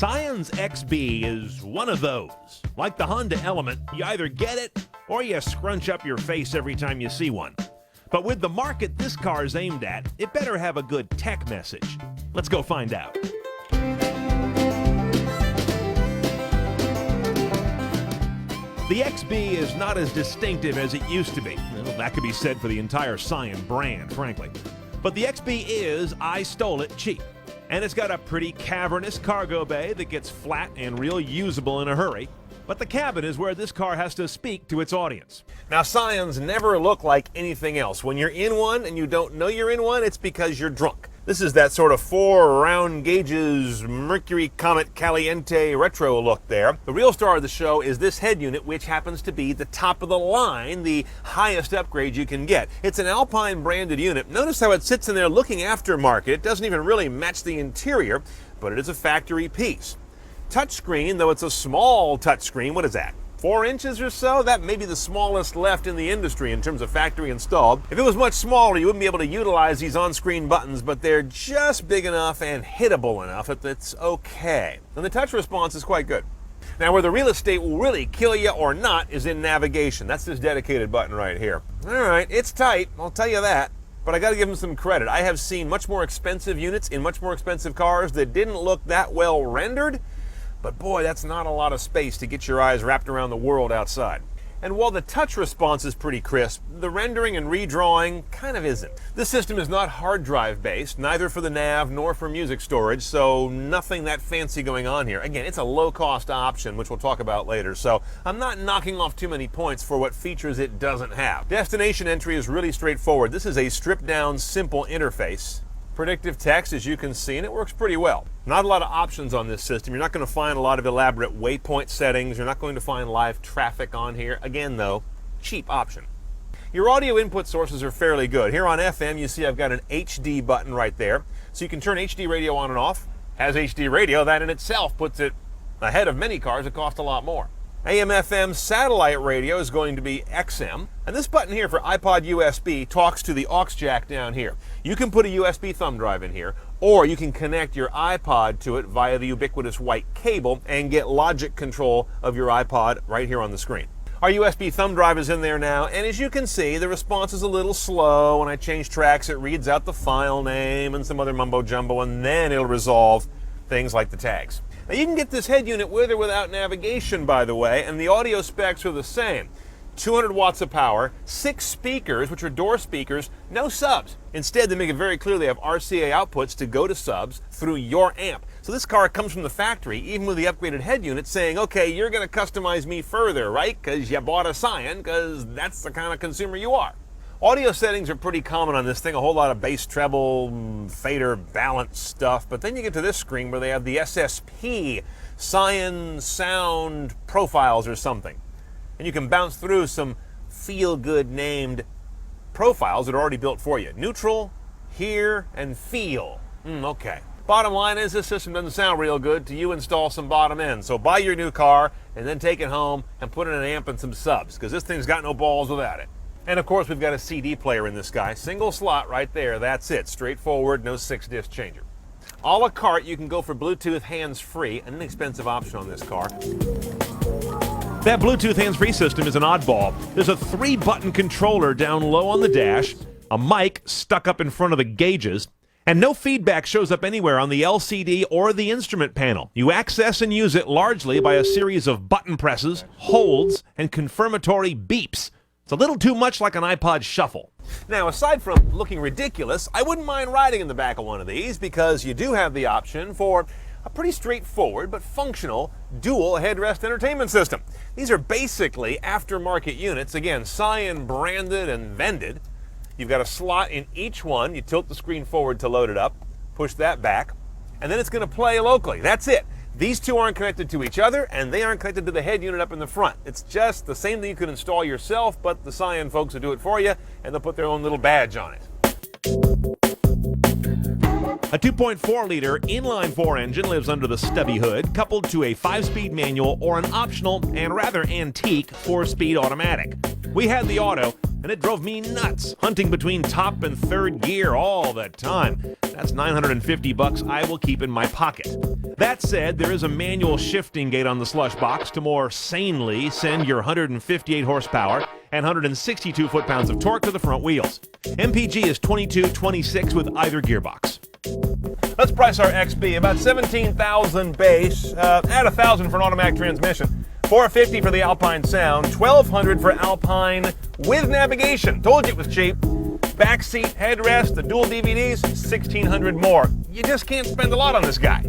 Scion's XB is one of those. Like the Honda Element, you either get it or you scrunch up your face every time you see one. But with the market this car is aimed at, it better have a good tech message. Let's go find out. The XB is not as distinctive as it used to be. Well, that could be said for the entire Scion brand, frankly. But the XB is, I stole it cheap. And it's got a pretty cavernous cargo bay that gets flat and real usable in a hurry. But the cabin is where this car has to speak to its audience. Now, Scions never look like anything else. When you're in one and you don't know you're in one, it's because you're drunk. This is that sort of 4 round gauges Mercury Comet Caliente retro look there. The real star of the show is this head unit, which happens to be the top of the line, the highest upgrade you can get. It's an Alpine branded unit. Notice how it sits in there looking aftermarket. It doesn't even really match the interior, but it is a factory piece. Touchscreen, though it's a small touchscreen, what is that? 4 inches or so? That may be the smallest left in the industry in terms of factory installed. If it was much smaller, you wouldn't be able to utilize these on-screen buttons, but they're just big enough and hittable enough that it's okay. And the touch response is quite good. Now, where the real estate will really kill you or not is in navigation. That's this dedicated button right here. All right, it's tight, I'll tell you that. But I gotta give them some credit. I have seen much more expensive units in much more expensive cars that didn't look that well rendered. But boy, that's not a lot of space to get your eyes wrapped around the world outside. And while the touch response is pretty crisp, the rendering and redrawing kind of isn't. This system is not hard drive based, neither for the nav nor for music storage, so nothing that fancy going on here. Again, it's a low cost option, which we'll talk about later, so I'm not knocking off too many points for what features it doesn't have. Destination entry is really straightforward. This is a stripped down, simple interface. Predictive text, as you can see, and it works pretty well. Not a lot of options on this system. You're not going to find a lot of elaborate waypoint settings. You're not going to find live traffic on here. Again, though, cheap option. Your audio input sources are fairly good. Here on FM, you see I've got an HD button right there. So you can turn HD radio on and off. Has HD radio, that in itself puts it ahead of many cars that cost a lot more. AM/FM satellite radio is going to be XM. And this button here for iPod USB talks to the aux jack down here. You can put a USB thumb drive in here, or you can connect your iPod to it via the ubiquitous white cable and get logic control of your iPod right here on the screen. Our USB thumb drive is in there now, and as you can see, the response is a little slow. When I change tracks, it reads out the file name and some other mumbo jumbo, and then it'll resolve things like the tags. Now, you can get this head unit with or without navigation, by the way, and the audio specs are the same. 200 watts of power, 6 speakers, which are door speakers, no subs. Instead, they make it very clear they have RCA outputs to go to subs through your amp. So this car comes from the factory, even with the upgraded head unit, saying, okay, you're going to customize me further, right? Because you bought a Scion, because that's the kind of consumer you are. Audio settings are pretty common on this thing, a whole lot of bass, treble, fader, balance stuff. But then you get to this screen where they have the SSP, Scion Sound Profiles or something. And you can bounce through some feel-good named profiles that are already built for you. Neutral, hear, and feel. Okay. Bottom line is this system doesn't sound real good till you install some bottom end. So buy your new car and then take it home and put in an amp and some subs, because this thing's got no balls without it. And of course, we've got a CD player in this guy. Single slot right there, that's it. Straightforward, no 6-disc changer. A la carte, you can go for Bluetooth hands-free, an inexpensive option on this car. That Bluetooth hands-free system is an oddball. There's a 3-button controller down low on the dash, a mic stuck up in front of the gauges, and no feedback shows up anywhere on the LCD or the instrument panel. You access and use it largely by a series of button presses, holds, and confirmatory beeps. It's a little too much like an iPod Shuffle. Now, aside from looking ridiculous, I wouldn't mind riding in the back of one of these, because you do have the option for a pretty straightforward but functional dual headrest entertainment system. These are basically aftermarket units, again, Scion branded and vended. You've got a slot in each one. You tilt the screen forward to load it up, push that back, and then it's going to play locally. That's it. These two aren't connected to each other, and they aren't connected to the head unit up in the front. It's just the same thing you could install yourself, but the Scion folks will do it for you, and they'll put their own little badge on it. A 2.4-liter inline-4 engine lives under the stubby hood, coupled to a 5-speed manual or an optional and rather antique 4-speed automatic. We had the auto, and it drove me nuts, hunting between top and third gear all the time. That's $950 I will keep in my pocket. That said, there is a manual shifting gate on the slush box to more sanely send your 158 horsepower and 162 foot-pounds of torque to the front wheels. MPG is 22-26 with either gearbox. Let's price our XB. About $17,000 base, add $1,000 for an automatic transmission. $450 for the Alpine sound, $1,200 for Alpine with navigation. Told you it was cheap. Back seat, headrest, the dual DVDs, $1,600 more. You just can't spend a lot on this guy.